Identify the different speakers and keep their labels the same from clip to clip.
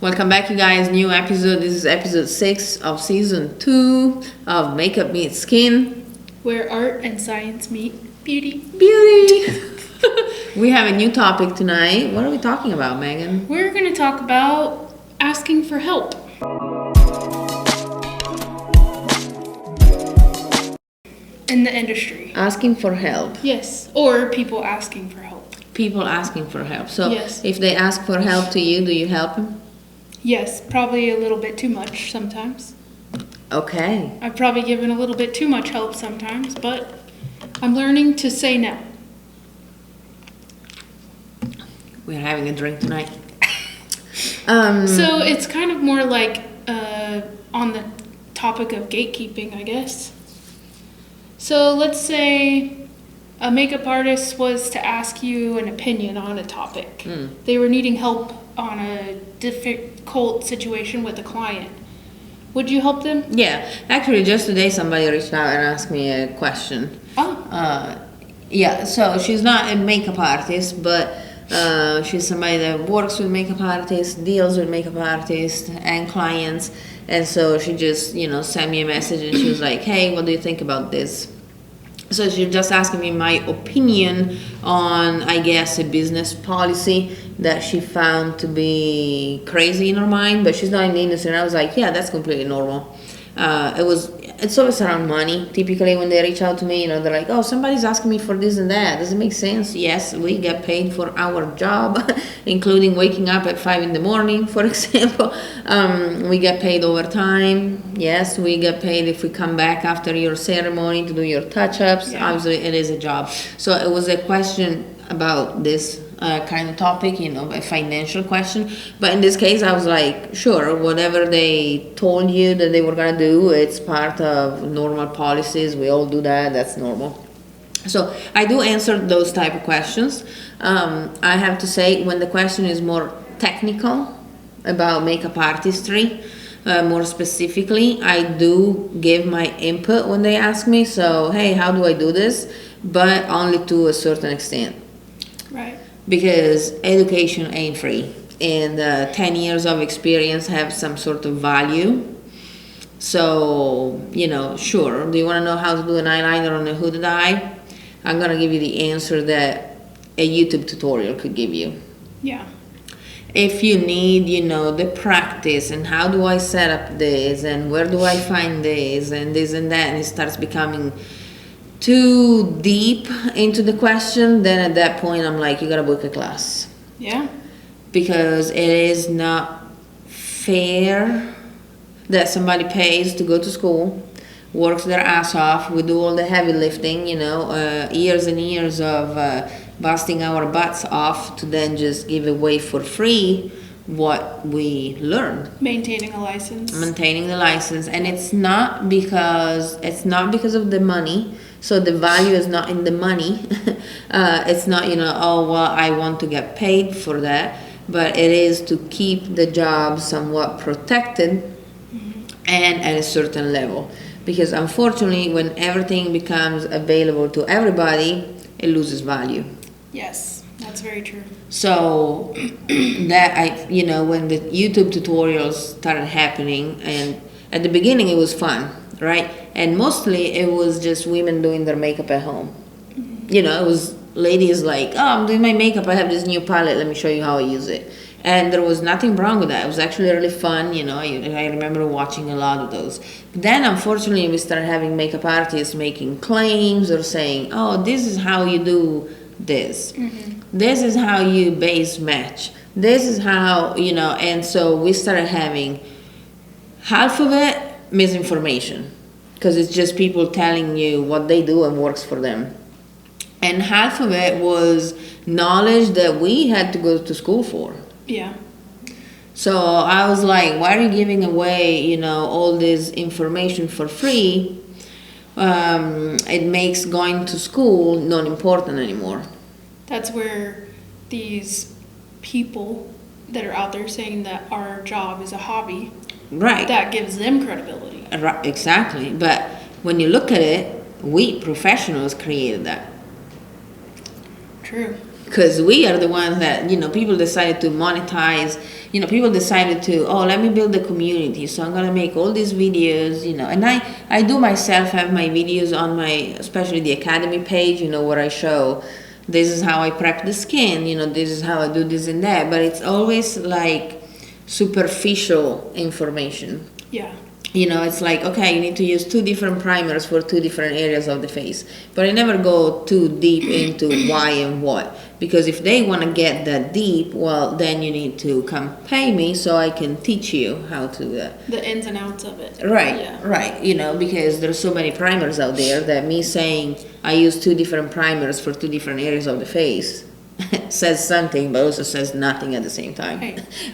Speaker 1: Welcome back, you guys. New episode. This is episode 6 of season 2 of Makeup Meets Skin,
Speaker 2: where art and science meet beauty.
Speaker 1: We have a new topic tonight. What are we talking about, Megan?
Speaker 2: We're going to talk about asking for help. In the industry.
Speaker 1: Asking for help.
Speaker 2: Yes, or people asking for help.
Speaker 1: People asking for help. So
Speaker 2: yes.
Speaker 1: If they ask for help to you, do you help them?
Speaker 2: Yes, probably a little bit too much sometimes.
Speaker 1: Okay.
Speaker 2: I've probably given a little bit too much help sometimes, but I'm learning to say no.
Speaker 1: We're having a drink tonight.
Speaker 2: So it's kind of more like on the topic of gatekeeping, I guess. So let's say a makeup artist was to ask you an opinion on a topic. They were needing help on a difficult situation with a client. Would you help them?
Speaker 1: Yeah. Actually, just today somebody reached out and asked me a question.
Speaker 2: Oh.
Speaker 1: Yeah, so she's not a makeup artist, but she's somebody that works with makeup artists, deals with makeup artists and clients. And so she just, sent me a message and she was like, hey, what do you think about this? So she's just asking me my opinion on, I guess, a business policy that she found to be crazy in her mind, but she's not in the industry. And I was like, yeah, that's completely normal. It's always around money. Typically when they reach out to me, they're like, oh, somebody's asking me for this and that. Does it make sense? Yes, we get paid for our job, including waking up at 5 a.m, for example. We get paid overtime. Yes, we get paid if we come back after your ceremony to do your touch-ups. Yeah. Obviously, it is a job. So it was a question about this kind of topic, a financial question. But in this case, I was like, sure, whatever they told you that they were going to do, it's part of normal policies. We all do that. That's normal. So I do answer those type of questions. I have to say, when the question is more technical about makeup artistry, more specifically, I do give my input when they ask me. So, hey, how do I do this? But only to a certain extent.
Speaker 2: Right.
Speaker 1: Because education ain't free, and 10 years of experience have some sort of value. So, sure, do you want to know how to do an eyeliner on a hooded eye? I'm going to give you the answer that a YouTube tutorial could give you.
Speaker 2: Yeah.
Speaker 1: If you need, the practice and how do I set up this and where do I find this and that, and it starts becoming too deep into the question, then at that point I'm like, you gotta book a class.
Speaker 2: Yeah.
Speaker 1: Because it is not fair that somebody pays to go to school, works their ass off, we do all the heavy lifting, years and years of busting our butts off to then just give away for free what we learned.
Speaker 2: Maintaining the license. And
Speaker 1: it's not because of the money. So the value is not in the money. It's not, I want to get paid for that. But it is to keep the job somewhat protected and at a certain level. Because unfortunately, when everything becomes available to everybody, it loses value.
Speaker 2: Yes, that's very true.
Speaker 1: So that when the YouTube tutorials started happening, and at the beginning it was fun, right? And mostly it was just women doing their makeup at home. It was ladies like, oh, I'm doing my makeup, I have this new palette, let me show you how I use it. And there was nothing wrong with that. It was actually really fun, I remember watching a lot of those. But then unfortunately we started having makeup artists making claims or saying, oh, this is how you do this. This is how you base match. This is how, and so we started having half of it misinformation, because it's just people telling you what they do and works for them. And half of it was knowledge that we had to go to school for.
Speaker 2: Yeah.
Speaker 1: So I was like, why are you giving away, all this information for free? It makes going to school not important anymore. That's
Speaker 2: where these people that are out there saying that our job is a hobby,
Speaker 1: right,
Speaker 2: that gives them credibility.
Speaker 1: Right, exactly. But when you look at it, we professionals created that.
Speaker 2: True.
Speaker 1: Because we are the ones that, people decided to monetize people decided to, let me build a community, so I'm gonna make all these videos, and I do myself have my videos on my, especially the academy page, where I show this is how I prep the skin, this is how I do this and that, but it's always like superficial information.
Speaker 2: Yeah.
Speaker 1: It's like, okay, you need to use 2 different primers for 2 different areas of the face. But I never go too deep into why and what. Because if they want to get that deep, well, then you need to come pay me so I can teach you how to...
Speaker 2: the ins and outs of it.
Speaker 1: Right,
Speaker 2: yeah.
Speaker 1: Right. Because there's so many primers out there that me saying I use 2 different primers for 2 different areas of the face says something, but also says nothing at the same time.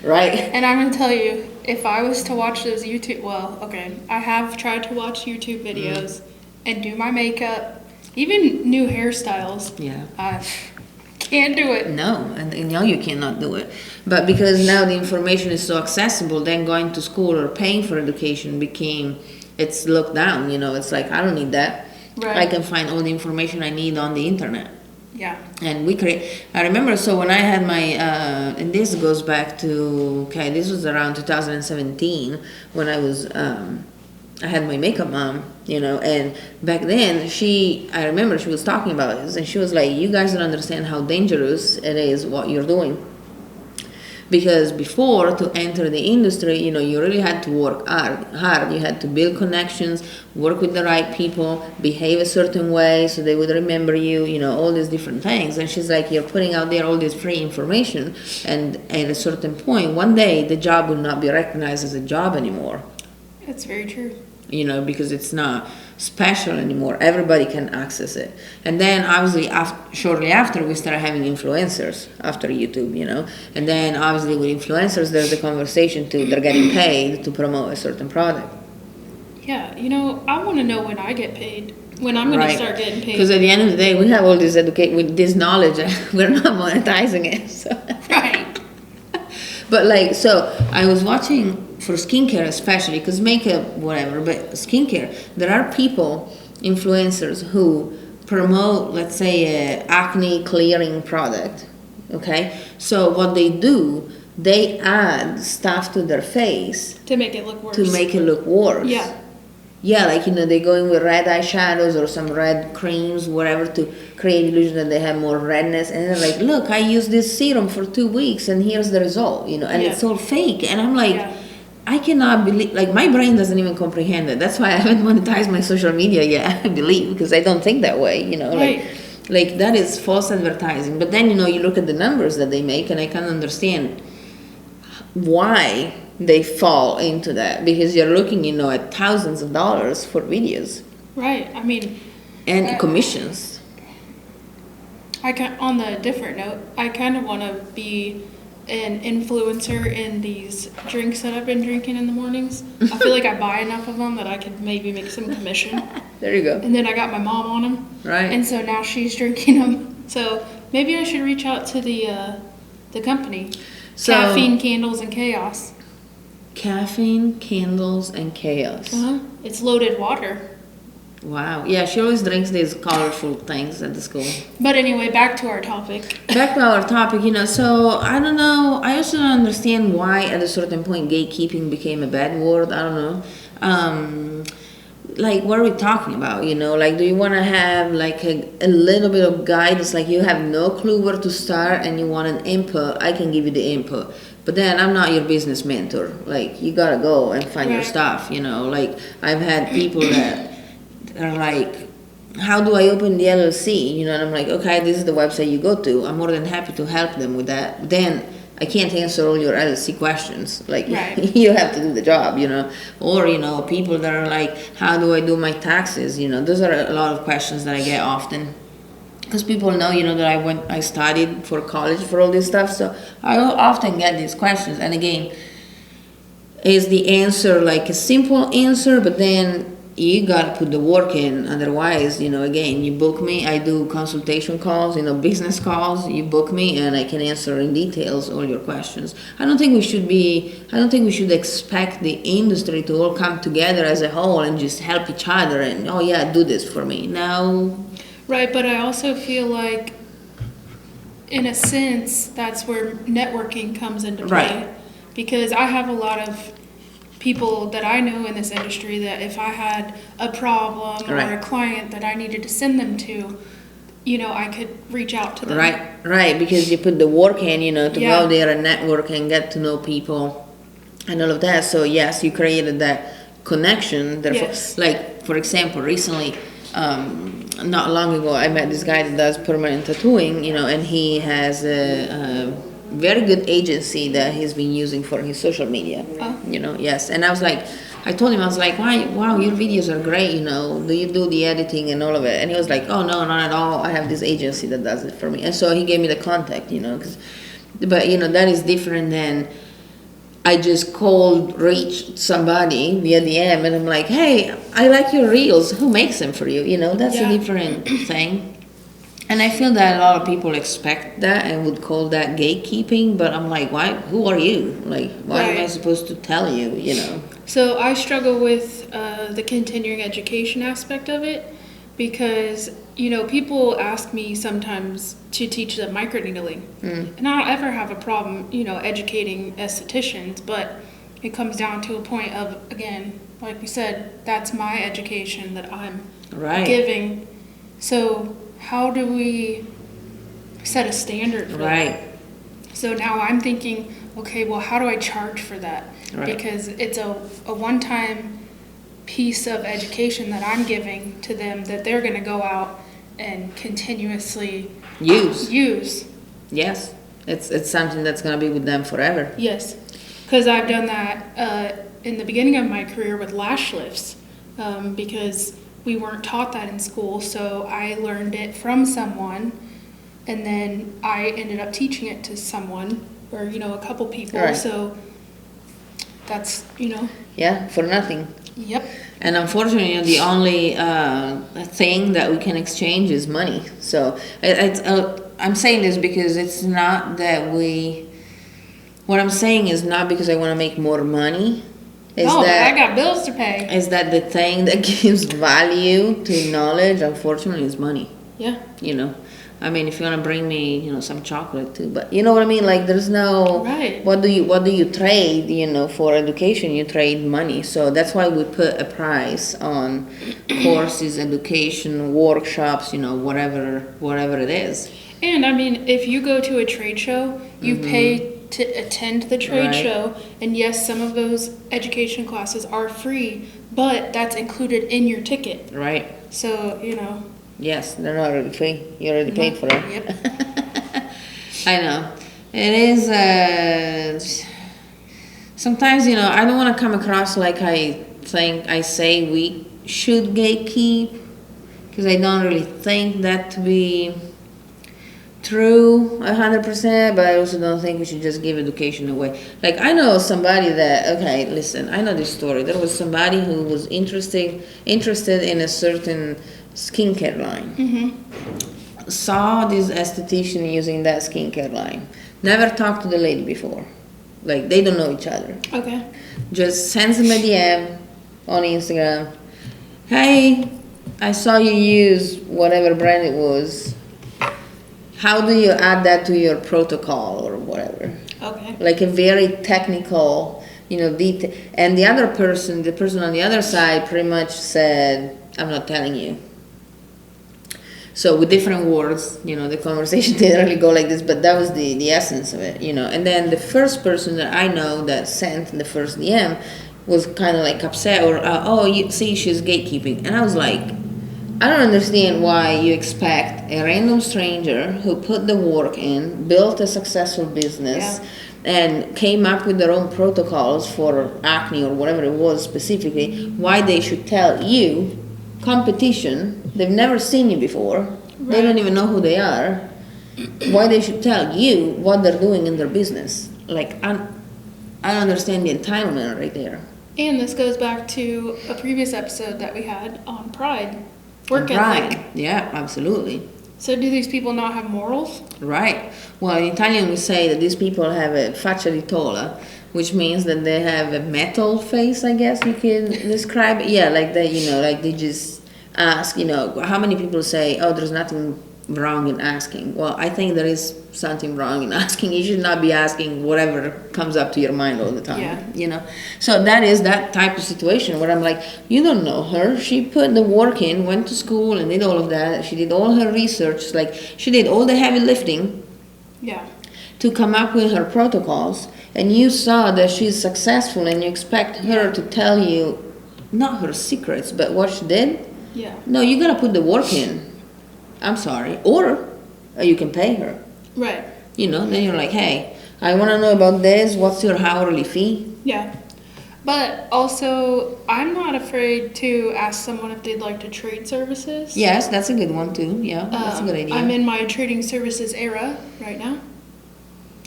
Speaker 1: Right?
Speaker 2: And I'm going to tell you, if I was to watch those I have tried to watch YouTube videos and do my makeup, even new hairstyles.
Speaker 1: Yeah.
Speaker 2: I can't do it.
Speaker 1: No, and you cannot do it. But because now the information is so accessible, then going to school or paying for education it's looked down, it's like, I don't need that.
Speaker 2: Right.
Speaker 1: I can find all the information I need on the internet.
Speaker 2: Yeah.
Speaker 1: And I remember, so when I had my, and this goes back to, this was around 2017 when I had my makeup mom, and back then I remember she was talking about this, and she was like, you guys don't understand how dangerous it is what you're doing. Because before, to enter the industry, you really had to work hard. You had to build connections, work with the right people, behave a certain way so they would remember you, all these different things. And she's like, you're putting out there all this free information, and at a certain point, one day, the job will not be recognized as a job anymore.
Speaker 2: That's very true.
Speaker 1: Because it's not special anymore. Everybody can access it. And then obviously shortly after, we started having influencers after YouTube, and then obviously with influencers there's the conversation they're getting paid to promote a certain product.
Speaker 2: Yeah, I want to know when I get paid, when I'm going to start getting paid.
Speaker 1: Because at the end of the day, we have all this with this knowledge, we're not monetizing it. So.
Speaker 2: Right.
Speaker 1: But so I was watching, for skincare especially, because makeup, whatever, but skincare, there are people, influencers, who promote, let's say, a acne clearing product, okay? So what they do, they add stuff to their face.
Speaker 2: To make it look worse. Yeah.
Speaker 1: Yeah, they go in with red eyeshadows or some red creams, whatever, to create illusion that they have more redness. And they're like, look, I used this serum for 2 weeks and here's the result, and it's all fake. And I'm like, I cannot believe, my brain doesn't even comprehend it. That's why I haven't monetized my social media yet, I believe, because I don't think that way, like that is false advertising. But then, you look at the numbers that they make, and I can understand why they fall into that, because you're looking, at thousands of dollars for videos.
Speaker 2: Right.
Speaker 1: And commissions.
Speaker 2: On the different note, I kind of want to be an influencer in these drinks that I've been drinking in the mornings. I feel like I buy enough of them that I could maybe make some commission.
Speaker 1: There you go.
Speaker 2: And then I got my mom on them.
Speaker 1: Right.
Speaker 2: And so now she's drinking them. So maybe I should reach out to the company.
Speaker 1: So,
Speaker 2: Caffeine, Candles, and Chaos.
Speaker 1: Caffeine, Candles, and Chaos.
Speaker 2: It's loaded water.
Speaker 1: Wow. Yeah, she always drinks these colorful things at the school.
Speaker 2: But anyway, back to our topic.
Speaker 1: So I don't know. I also don't understand why at a certain point gatekeeping became a bad word. I don't know. What are we talking about? Do you want to have a little bit of guidance? You have no clue where to start and you want an input. I can give you the input. But then I'm not your business mentor. You gotta go and find your stuff, I've had people that are like, how do I open the LLC? And I'm like, okay, this is the website you go to. I'm more than happy to help them with that. Then I can't answer all your LLC questions. You have to do the job, Or, people that are like, how do I do my taxes? Those are a lot of questions that I get often. Because people know, that I studied for college for all this stuff. So I often get these questions. And again, is the answer a simple answer, but then you got to put the work in. Otherwise, again, you book me. I do consultation calls, business calls. You book me and I can answer in details all your questions. I don't think we should expect the industry to all come together as a whole and just help each other and, do this for me. No.
Speaker 2: Right, but I also feel like, in a sense, that's where networking comes into play.
Speaker 1: Right.
Speaker 2: because I have a lot of people that I know in this industry that if I had a problem or a client that I needed to send them to, I could reach out to them.
Speaker 1: Right, because you put the work in, to go there and network and get to know people and all of that. So yes, you created that connection. Therefore, like for example, recently, not long ago, I met this guy that does permanent tattooing, and he has a very good agency that he's been using for his social media. Yes. And I told him, wow, your videos are great, do you do the editing and all of it? And he was like, oh, no, not at all. I have this agency that does it for me. And so he gave me the contact, but that is different than I just reached somebody via DM and I'm like, hey, I like your reels. Who makes them for you? That's a different thing. And I feel that a lot of people expect that and would call that gatekeeping, but I'm like, why? Who are you? Like, why am I supposed to tell you,
Speaker 2: So I struggle with the continuing education aspect of it because, people ask me sometimes to teach them microneedling. And I don't ever have a problem, educating estheticians, but it comes down to a point of, again, like we said, that's my education that I'm giving. So how do we set a standard for that? So now I'm thinking, okay, well, how do I charge for that? Because it's a one-time piece of education that I'm giving to them that they're going to go out and continuously use.
Speaker 1: Yes, it's something that's going to be with them forever.
Speaker 2: Yes, because I've done that in the beginning of my career with lash lifts because we weren't taught that in school, so I learned it from someone, and then I ended up teaching it to someone, or, a couple people, so that's,
Speaker 1: Yeah, for nothing.
Speaker 2: Yep.
Speaker 1: And unfortunately, the only thing that we can exchange is money. So I'm saying this because it's not that what I'm saying is not because I want to make more money.
Speaker 2: I got bills to pay.
Speaker 1: Is that the thing that gives value to knowledge, unfortunately, is money.
Speaker 2: Yeah.
Speaker 1: I mean, if you want to bring me, some chocolate too, but you know what I mean? Like, there's no, what do you trade, for education? You trade money. So that's why we put a price on courses, education, workshops, whatever it is.
Speaker 2: And I mean, if you go to a trade show, you pay to attend the trade show, and yes, some of those education classes are free, but that's included in your ticket.
Speaker 1: Right.
Speaker 2: So,
Speaker 1: Yes, they're not already free. You already paid for it.
Speaker 2: Yep.
Speaker 1: I know. It is, sometimes, I don't want to come across like I say we should gatekeep, because I don't really think that to be true 100%, but I also don't think we should just give education away. Like, I know somebody that, okay, listen, I know this story. There was somebody who was interested in a certain skincare line. Saw this esthetician using that skincare line. Never talked to the lady before. Like, they don't know each other.
Speaker 2: Okay.
Speaker 1: Just sends him a DM on Instagram. Hey, I saw you use whatever brand it was. How do you add that to your protocol or whatever?
Speaker 2: Okay.
Speaker 1: Like a very technical, detail. And the person on the other side pretty much said, I'm not telling you. So with different words, the conversation didn't really go like this, but that was the essence of it, And then the first person that I know that sent the first DM was kind of like upset or, you see, she's gatekeeping. And I was like, I don't understand why you expect a random stranger who put the work in, built a successful business, and came up with their own protocols for acne or whatever it was specifically, why they should tell you, competition, they've never seen you before, they don't even know who they are, why they should tell you what they're doing in their business. Like, I don't understand the entitlement right there.
Speaker 2: And this goes back to a previous episode that we had on pride. Work ethic.
Speaker 1: Right. Yeah, absolutely.
Speaker 2: So do these people not have morals?
Speaker 1: Right. Well, in Italian we say that these people have a faccia di tola, which means that they have a metal face, I guess you can describe it. Yeah, like they, like they just ask, how many people say, oh, there's nothing wrong in asking? Well, I think there is something wrong in asking. You should not be asking whatever comes up to your mind all the time.
Speaker 2: Yeah.
Speaker 1: You know, so that is that type of situation where I'm like, you don't know her. She put the work in, went to school, and did all of that. She did all her research. Like, she did all the heavy lifting.
Speaker 2: Yeah.
Speaker 1: To come up with her protocols, and you saw that she's successful, and you expect her to tell you not her secrets, but what she did.
Speaker 2: Yeah.
Speaker 1: No, you gotta put the work in. I'm sorry. Or you can pay her.
Speaker 2: Right.
Speaker 1: You know, then you're like, hey, I want to know about this. What's your hourly fee?
Speaker 2: Yeah. But also, I'm not afraid to ask someone if they'd like to trade services.
Speaker 1: Yes, that's a good one too. Yeah, that's a good idea.
Speaker 2: I'm in my trading services era right now.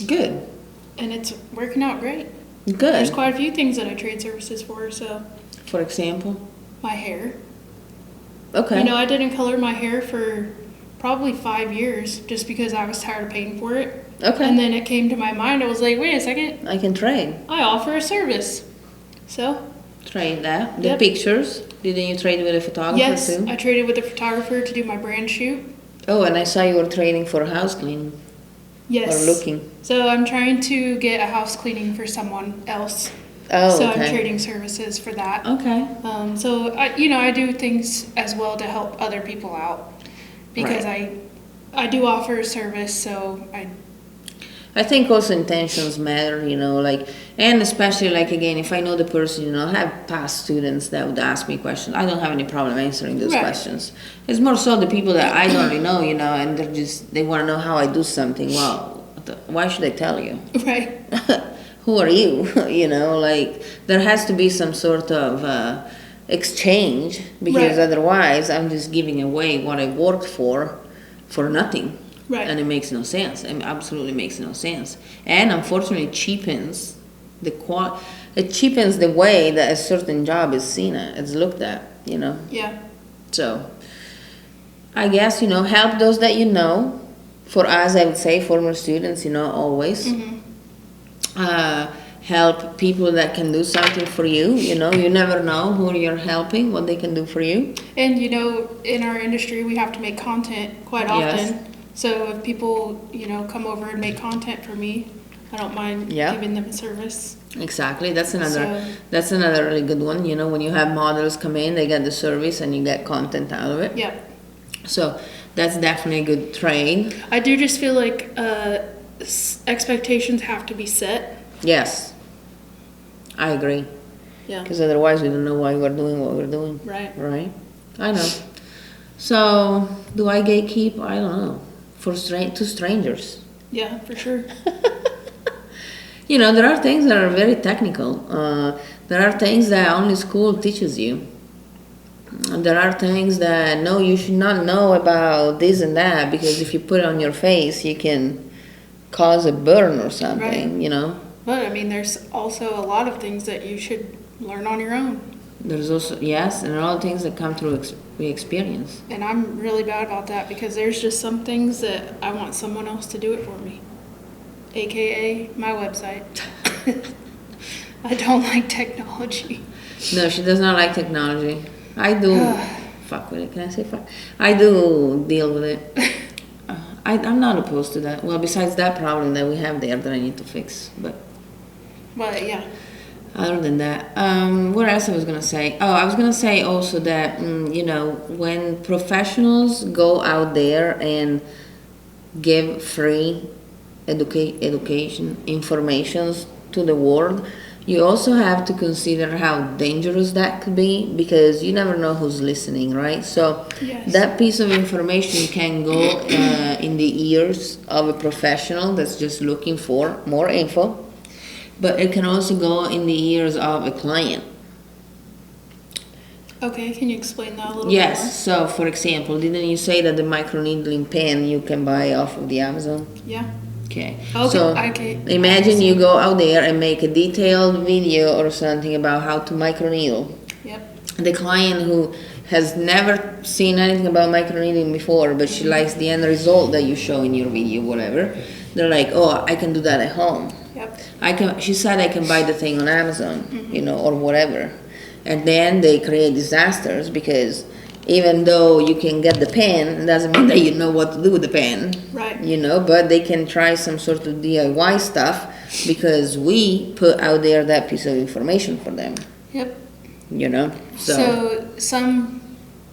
Speaker 1: Good.
Speaker 2: And it's working out great.
Speaker 1: Good.
Speaker 2: There's quite a few things that I trade services for, so.
Speaker 1: For example?
Speaker 2: My hair.
Speaker 1: Okay.
Speaker 2: You know, I didn't color my hair for probably 5 years just because I was tired of paying for it.
Speaker 1: Okay.
Speaker 2: And then it came to my mind, I was like, wait a second,
Speaker 1: I can trade.
Speaker 2: I offer a service. So.
Speaker 1: Trade that. The
Speaker 2: Yep.
Speaker 1: pictures. Didn't you trade with a photographer
Speaker 2: Yes,
Speaker 1: too?
Speaker 2: I traded with a photographer to do my brand shoot.
Speaker 1: Oh, and I saw you were trading for a house cleaning.
Speaker 2: Yes.
Speaker 1: Or looking.
Speaker 2: So I'm trying to get a house cleaning for someone else.
Speaker 1: Oh,
Speaker 2: So
Speaker 1: okay.
Speaker 2: I'm trading services for that.
Speaker 1: Okay.
Speaker 2: So I do things as well to help other people out because I do offer a service. So
Speaker 1: I think also intentions matter, you know, like, and especially like, again, if I know the person, you know, I have past students that would ask me questions. I don't have any problem answering those
Speaker 2: Right.
Speaker 1: questions. It's more so the people that I don't really know, you know, and they want to know how I do something. Well, why should I tell you?
Speaker 2: right.
Speaker 1: Who are you? You know, like, there has to be some sort of exchange, because
Speaker 2: Right.
Speaker 1: otherwise I'm just giving away what I worked for nothing.
Speaker 2: Right.
Speaker 1: And it makes no sense. It absolutely makes no sense. And unfortunately, cheapens it cheapens the way that a certain job is seen at, it's looked at, you know.
Speaker 2: Yeah.
Speaker 1: So, I guess, you know, help those that you know. For us, I would say, former students, you know, always.
Speaker 2: Mm-hmm.
Speaker 1: Help people that can do something for you, you know. You never know who you're helping, what they can do for you.
Speaker 2: And you know, in our industry, we have to make content quite often.
Speaker 1: Yes.
Speaker 2: So if people, you know, come over and make content for me, I don't mind
Speaker 1: Yeah.
Speaker 2: giving them a service.
Speaker 1: Exactly. That's another
Speaker 2: So-
Speaker 1: that's another really good one. You know, when you have models come in, they get the service and you get content out of it.
Speaker 2: Yep.
Speaker 1: So that's definitely a good trade.
Speaker 2: I do just feel like expectations have to be set.
Speaker 1: Yes. I agree.
Speaker 2: Yeah.
Speaker 1: Because otherwise we don't know why we're doing what we're doing.
Speaker 2: Right.
Speaker 1: Right? I know. So, do I gatekeep? I don't know. To strangers.
Speaker 2: Yeah, for sure.
Speaker 1: You know, there are things that are very technical. There are things that only school teaches you. There are things that, no, you should not know about this and that, because if you put it on your face, you can cause a burn or something,
Speaker 2: Right.
Speaker 1: you know.
Speaker 2: But I mean, there's also a lot of things that you should learn on your own.
Speaker 1: There's also, yes, and there are all things that come through experience.
Speaker 2: And I'm really bad about that because there's just some things that I want someone else to do it for me. AKA my website. I don't like technology.
Speaker 1: No, she does not like technology. I do. Fuck with it. Can I say fuck? I do deal with it. I'm not opposed to that. Well, besides that problem that we have there that I need to fix. But
Speaker 2: Yeah.
Speaker 1: other than that, what else I was going to say? Oh, I was going to say also that, you know, when professionals go out there and give free education, informations to the world, you also have to consider how dangerous that could be, because you never know who's listening, right? So
Speaker 2: Yes.
Speaker 1: that piece of information can go in the ears of a professional that's just looking for more info, but it can also go in the ears of a client.
Speaker 2: Okay, can you explain that a little bit
Speaker 1: Yes, so for example, didn't you say that the microneedling pen you can buy off of the Amazon?
Speaker 2: more? Yeah.
Speaker 1: Okay.
Speaker 2: Okay,
Speaker 1: So
Speaker 2: okay.
Speaker 1: imagine you go out there and make a detailed video or something about how to microneedle.
Speaker 2: Yep.
Speaker 1: The client who has never seen anything about microneedling before, but she likes the end result that you show in your video, whatever. They're like, oh, I can do that at home.
Speaker 2: Yep.
Speaker 1: She said I can buy the thing on Amazon, you know, or whatever. And then they create disasters because Even though you can get the pen, it doesn't mean that you know what to do with the pen.
Speaker 2: Right.
Speaker 1: You know, but they can try some sort of DIY stuff because we put out there that piece of information for them.
Speaker 2: Yep.
Speaker 1: You know,
Speaker 2: So some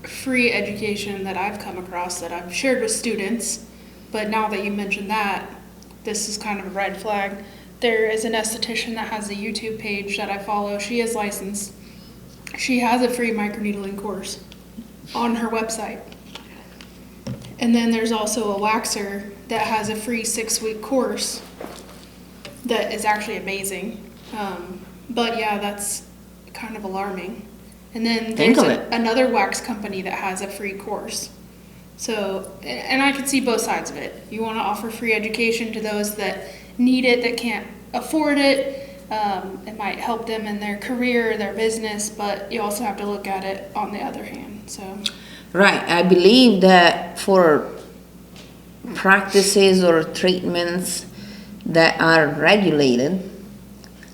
Speaker 2: free education that I've come across that I've shared with students, but now that you mentioned that, this is kind of a red flag. There is an esthetician that has a YouTube page that I follow. She is licensed. She has a free microneedling course on her website. And then there's also a waxer that has a free 6-week course that is actually amazing. But yeah, that's kind of alarming. And then there's another wax company that has a free course. So, and I can see both sides of it. You want to offer free education to those that need it, that can't afford it. It might help them in their career, their business, but you also have to look at it on the other hand. So,
Speaker 1: right. I believe that for practices or treatments that are regulated,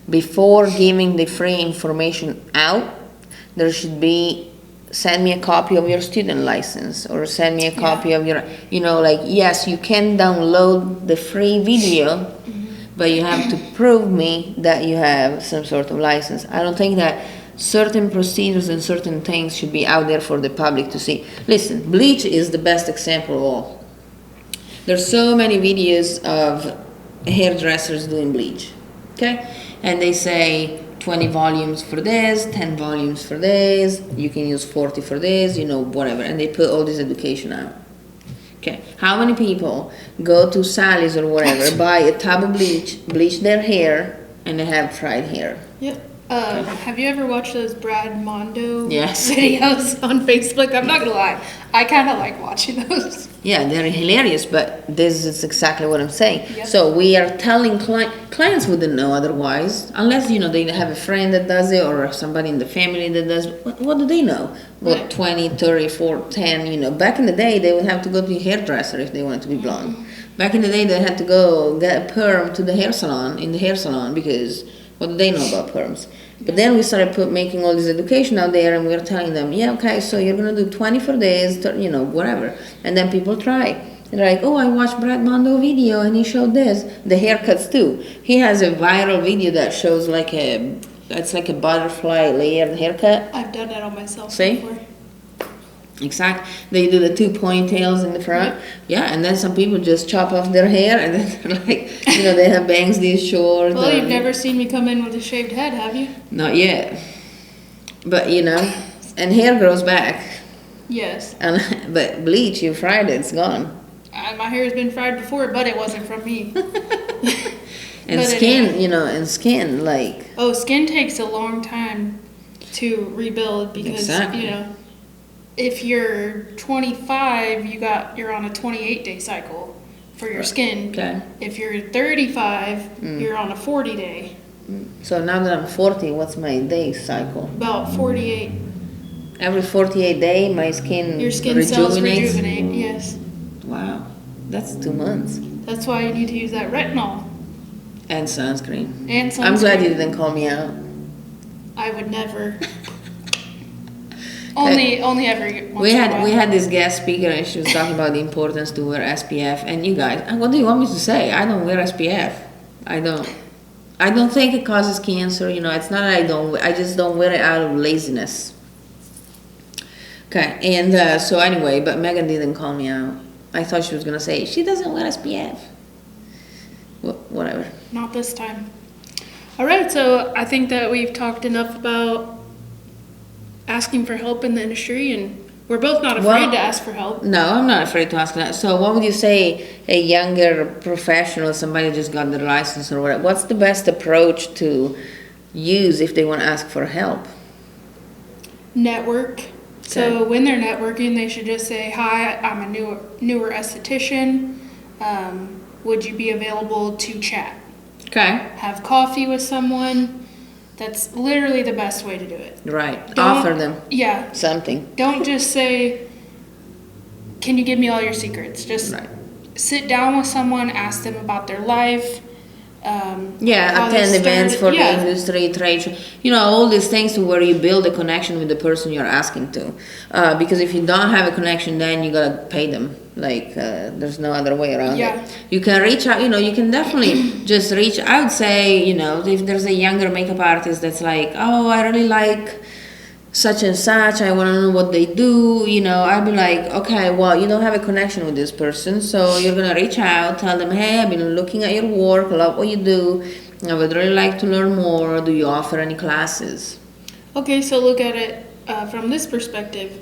Speaker 1: before giving the free information out, there should be, send me a copy of your student license, or send me a copy of your, you know, like, yes, you can download the free video, but you have to prove me that you have some sort of license. I don't think that certain procedures and certain things should be out there for the public to see. Listen, bleach is the best example of all. There's so many videos of hairdressers doing bleach, okay? And they say 20 volumes for this, 10 volumes for this, you can use 40 for this, you know, whatever. And they put all this education out. Okay, how many people go to Sally's or whatever, buy a tub of bleach, bleach their hair, and they have fried hair?
Speaker 2: Yep. Have you ever watched those Brad Mondo
Speaker 1: Yes.
Speaker 2: videos on Facebook? I'm not gonna lie, I kind of like watching those.
Speaker 1: Yeah, they're hilarious, but this is exactly what I'm saying.
Speaker 2: Yep.
Speaker 1: So we are telling clients wouldn't know otherwise, unless, you know, they have a friend that does it or somebody in the family that does. What do they know? What,
Speaker 2: Right.
Speaker 1: 20, 30, 40, 10, you know. Back in the day, they would have to go to a hairdresser if they wanted to be blonde. Back in the day, they had to go get a perm to the hair salon, in the hair salon, because what do they know about perms? But then we started making all this education out there, and we were telling them, yeah, okay, so you're gonna do 20 for this, you know, whatever. And then people try. And they're like, oh, I watched Brad Mondo video, and he showed this. The haircuts too. He has a viral video that shows like it's like a butterfly layered haircut.
Speaker 2: I've done that on myself
Speaker 1: See?
Speaker 2: before.
Speaker 1: Exactly. They do the 2 ponytails in the front. Yeah, and then some people just chop off their hair, and then they're like, you know, they have bangs these short.
Speaker 2: Well, you've never seen me come in with a shaved head, have you?
Speaker 1: Not yet. But, you know, and hair grows back.
Speaker 2: Yes.
Speaker 1: But bleach, you fried it, it's gone.
Speaker 2: My hair has been fried before, but it wasn't from me.
Speaker 1: And
Speaker 2: But
Speaker 1: skin, you know, and skin, like...
Speaker 2: Oh, skin takes a long time to rebuild because,
Speaker 1: Exactly.
Speaker 2: you know, if you're 25, you're on a 28-day cycle for your skin.
Speaker 1: Okay.
Speaker 2: If you're 35, you're on a 40-day.
Speaker 1: So now that I'm 40, what's my day cycle?
Speaker 2: About 48.
Speaker 1: Every 48 days, my skin
Speaker 2: Your skin cells
Speaker 1: rejuvenates?
Speaker 2: rejuvenate, yes.
Speaker 1: Wow, that's 2 months.
Speaker 2: That's why you need to use that retinol
Speaker 1: And sunscreen.
Speaker 2: and sunscreen.
Speaker 1: I'm glad you didn't call me out.
Speaker 2: I would never. Only every once
Speaker 1: We
Speaker 2: in a while.
Speaker 1: had this guest speaker, and she was talking about the importance to wear SPF. And you guys, what do you want me to say? I don't wear SPF. I don't think it causes cancer. You know, it's not that I just don't wear it out of laziness. Okay, and so anyway, but Megan didn't call me out. I thought she was gonna say she doesn't wear SPF. Whatever.
Speaker 2: Not this time. All right, so I think that we've talked enough about asking for help in the industry, and we're both not afraid to ask for help.
Speaker 1: No, I'm not afraid to ask that. So what would you say a younger professional, somebody just got their license or whatever, what's the best approach to use if they want to ask for help?
Speaker 2: Network. So when they're networking, they should just say, hi, I'm a newer esthetician. Would you be available to chat?
Speaker 1: Okay.
Speaker 2: Have coffee with someone. That's literally the best way to do it.
Speaker 1: Right.
Speaker 2: Don't-
Speaker 1: Offer them
Speaker 2: Yeah.
Speaker 1: something.
Speaker 2: Don't just say, can you give me all your secrets? Just
Speaker 1: Right.
Speaker 2: sit down with someone, ask them about their life,
Speaker 1: Yeah,
Speaker 2: how they
Speaker 1: attend events for
Speaker 2: started-
Speaker 1: the industry, trade show, all these things to where you build a connection with the person you're asking to. Because if you don't have a connection, then you gotta pay them. Like, there's no other way around
Speaker 2: Yeah.
Speaker 1: it. You can reach out, you can definitely just reach, I would say, if there's a younger makeup artist that's like, oh, I really like such and such, I want to know what they do, I'd be like, okay, well, you don't have a connection with this person, so you're going to reach out, tell them, hey, I've been looking at your work, I love what you do, I would really like to learn more, do you offer any classes?
Speaker 2: Okay, so look at it from this perspective.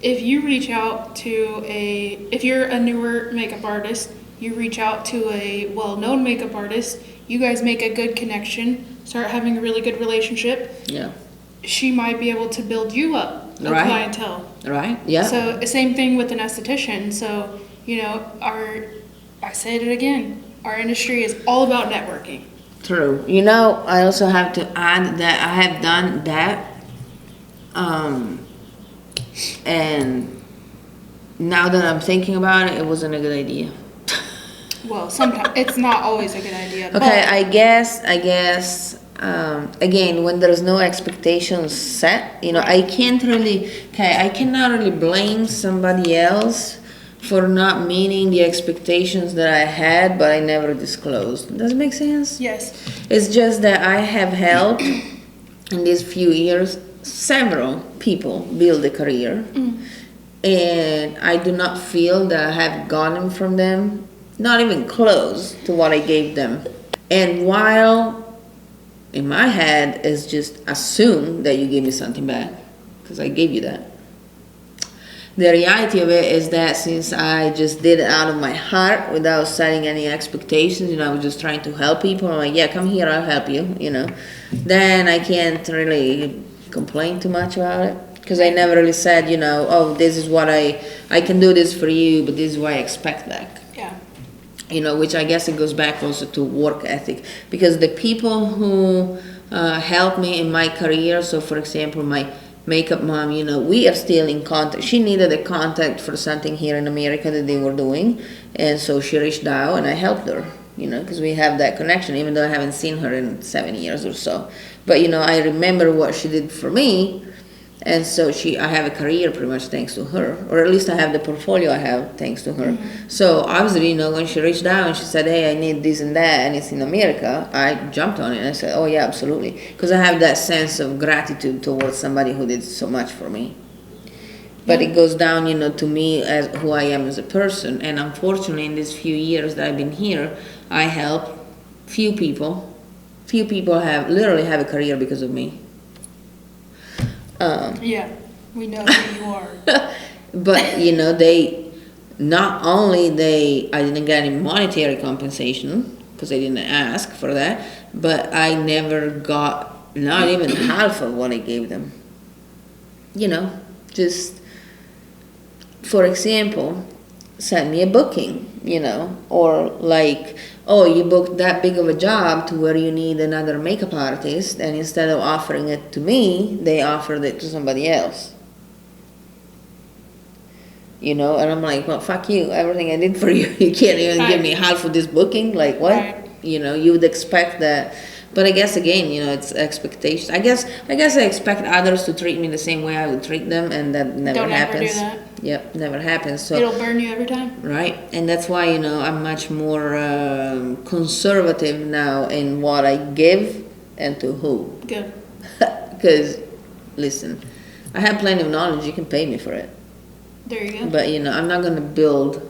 Speaker 2: If you reach out to if you're a newer makeup artist, you reach out to a well-known makeup artist, you guys make a good connection, start having a really good relationship.
Speaker 1: Yeah.
Speaker 2: She might be able to build you up a
Speaker 1: Right.
Speaker 2: clientele.
Speaker 1: Right, yeah.
Speaker 2: So same thing with an esthetician. So, I said it again, our industry is all about networking.
Speaker 1: True. I also have to add that I have done that. And now that I'm thinking about it, it wasn't a good idea.
Speaker 2: Well, sometimes it's not always a good idea.
Speaker 1: Okay, I guess, again, when there's no expectations set, I cannot really blame somebody else for not meeting the expectations that I had, but I never disclosed. Does it make sense?
Speaker 2: Yes.
Speaker 1: It's just that I have helped in these few years several people build a career, and I do not feel that I have gotten from them, not even close to what I gave them. And while in my head it's just assume that you gave me something back because I gave you that, the reality of it is that since I just did it out of my heart without setting any expectations, I was just trying to help people. I'm like, yeah, come here, I'll help you, then I can't really complain too much about it because I never really said, oh, this is what I can do this for you, but this is what I expect back.
Speaker 2: Yeah.
Speaker 1: Which I guess it goes back also to work ethic, because the people who helped me in my career, so for example, my makeup mom, we are still in contact. She needed a contact for something here in America that they were doing, and so she reached out and I helped her, because we have that connection, even though I haven't seen her in 7 years or so. But, I remember what she did for me, and so I have a career pretty much thanks to her, or at least I have the portfolio I have thanks to her. Mm-hmm. So obviously, when she reached out and she said, hey, I need this and that, and it's in America, I jumped on it and I said, oh yeah, absolutely. Because I have that sense of gratitude towards somebody who did so much for me. But it goes down, to me as who I am as a person. And unfortunately, in these few years that I've been here, I help few people. Few people literally have a career because of me.
Speaker 2: Yeah, we know who you are.
Speaker 1: But they not only I didn't get any monetary compensation because I didn't ask for that, but I never got not even half of what I gave them. Just for example, send me a booking, or like, oh, you booked that big of a job to where you need another makeup artist, and instead of offering it to me, they offered it to somebody else. And I'm like, well, fuck you, everything I did for you, you can't even give me half of this booking, like what?
Speaker 2: Right.
Speaker 1: You would expect that. But I guess again, it's expectations. I guess I expect others to treat me the same way I would treat them, and that never happens.
Speaker 2: Don't ever do that.
Speaker 1: Yep, never happens. So
Speaker 2: it'll burn you every time.
Speaker 1: Right, and that's why I'm much more conservative now in what I give and to who.
Speaker 2: Good.
Speaker 1: Because, listen, I have plenty of knowledge. You can pay me for it.
Speaker 2: There you go.
Speaker 1: But I'm not gonna build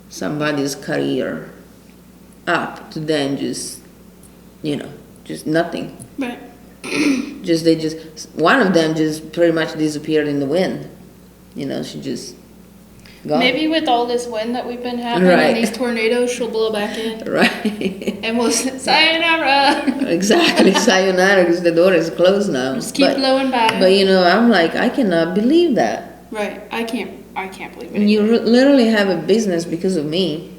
Speaker 1: somebody's career up to then just nothing.
Speaker 2: Right.
Speaker 1: One of them just pretty much disappeared in the wind. She just gone.
Speaker 2: Maybe with all this wind that we've been having and these tornadoes, she'll blow back in.
Speaker 1: Right.
Speaker 2: And we'll sayonara.
Speaker 1: Exactly, sayonara, because the door is closed now.
Speaker 2: Just keep blowing by.
Speaker 1: But I'm like, I cannot believe that.
Speaker 2: Right. I can't believe it.
Speaker 1: You literally have a business because of me.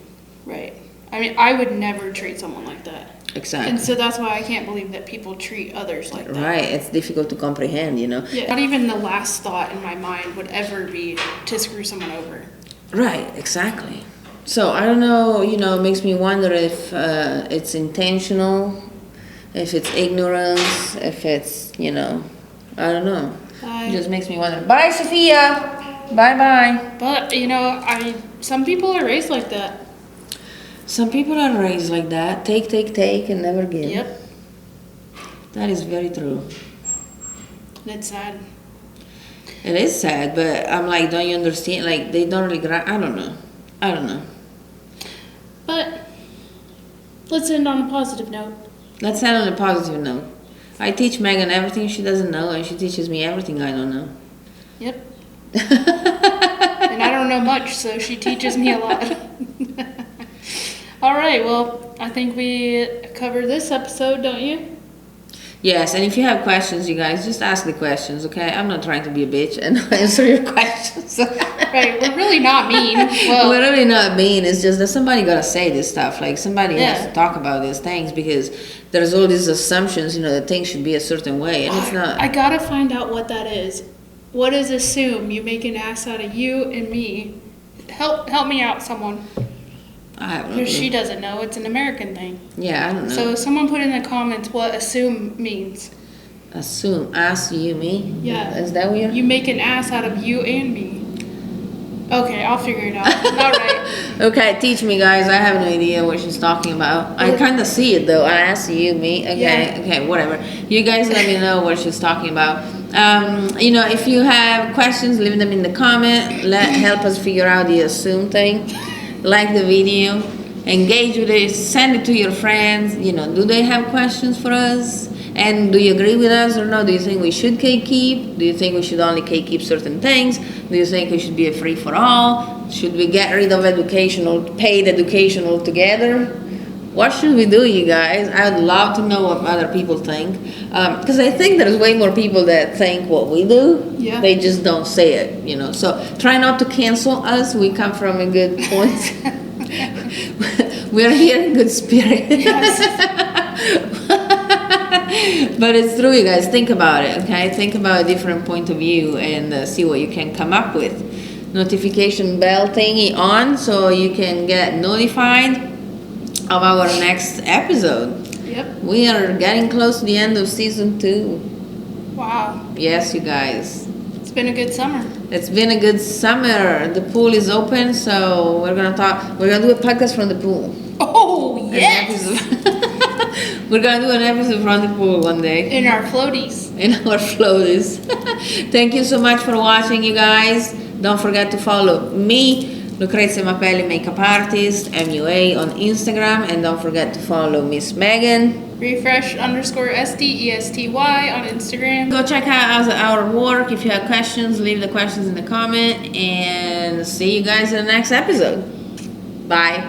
Speaker 2: Right. I mean, I would never treat someone like that.
Speaker 1: Exactly.
Speaker 2: And so that's why I can't believe that people treat others like that.
Speaker 1: Right. It's difficult to comprehend,
Speaker 2: Yeah. Not even the last thought in my mind would ever be to screw someone over.
Speaker 1: Right. Exactly. So I don't know, it makes me wonder if it's intentional, if it's ignorance, if it's, I don't know.
Speaker 2: Bye.
Speaker 1: It just makes me wonder. Bye, Sophia. Bye.
Speaker 2: But some people are raised like that.
Speaker 1: Some people are raised like that. Take, and never give.
Speaker 2: Yep.
Speaker 1: That is very true.
Speaker 2: It's sad.
Speaker 1: It is sad, but I'm like, don't you understand? Like, they don't really I don't know.
Speaker 2: But let's end on a positive note.
Speaker 1: Let's end on a positive note. I teach Megan everything she doesn't know, and she teaches me everything I don't know.
Speaker 2: Yep. And I don't know much, so she teaches me a lot. All right, well, I think we covered this episode, don't you?
Speaker 1: Yes, and if you have questions, you guys, just ask the questions, okay? I'm not trying to be a bitch and answer your questions.
Speaker 2: Right, we're really not mean. Well,
Speaker 1: we're really not mean. It's just that somebody got to say this stuff. Like, somebody has to talk about these things because there's all these assumptions, that things should be a certain way, and it's not.
Speaker 2: I got to find out what that is. What is assume? You make an ass out of you and me. Help me out, someone.
Speaker 1: I don't know.
Speaker 2: Because she doesn't know. It's an American thing.
Speaker 1: Yeah, I don't know.
Speaker 2: So someone put in the comments what assume means.
Speaker 1: Assume. Ask you, me?
Speaker 2: Yeah.
Speaker 1: Is that weird?
Speaker 2: You make an ass out of you and me. Okay, I'll figure it out. All right.
Speaker 1: Okay, teach me, guys. I have no idea what she's talking about. I kind of see it, though. I ask you, me. Okay,
Speaker 2: Yeah.
Speaker 1: Okay, whatever. You guys let me know what she's talking about. If you have questions, leave them in the comment. Help us figure out the assume thing. Like the video, engage with it, send it to your friends. Do they have questions for us? And do you agree with us or no? Do you think we should gatekeep? Do you think we should only gatekeep certain things? Do you think we should be a free for all? Should we get rid of paid education altogether? What should we do, you guys? I would love to know what other people think. Because I think there's way more people that think what we do.
Speaker 2: Yeah.
Speaker 1: They just don't say it, So try not to cancel us. We come from a good point. We're here in good spirit.
Speaker 2: Yes.
Speaker 1: But it's true, you guys. Think about it, okay? Think about a different point of view and see what you can come up with. Notification bell thingy on so you can get notified of our next episode.
Speaker 2: Yep.
Speaker 1: We are getting close to the end of season 2.
Speaker 2: Wow.
Speaker 1: Yes, you guys.
Speaker 2: It's been a good summer.
Speaker 1: It's been a good summer. The pool is open, so we're gonna do a podcast from the pool.
Speaker 2: Oh, yes!
Speaker 1: We're gonna do an episode from the pool one day.
Speaker 2: In our floaties.
Speaker 1: In our floaties. Thank you so much for watching, you guys. Don't forget to follow me, Lucrezia Mapelli, makeup artist, MUA on Instagram, and don't forget to follow Miss Megan.
Speaker 2: Refresh_SDESTY on Instagram.
Speaker 1: Go check out our work. If you have questions, leave the questions in the comment, and see you guys in the next episode. Bye.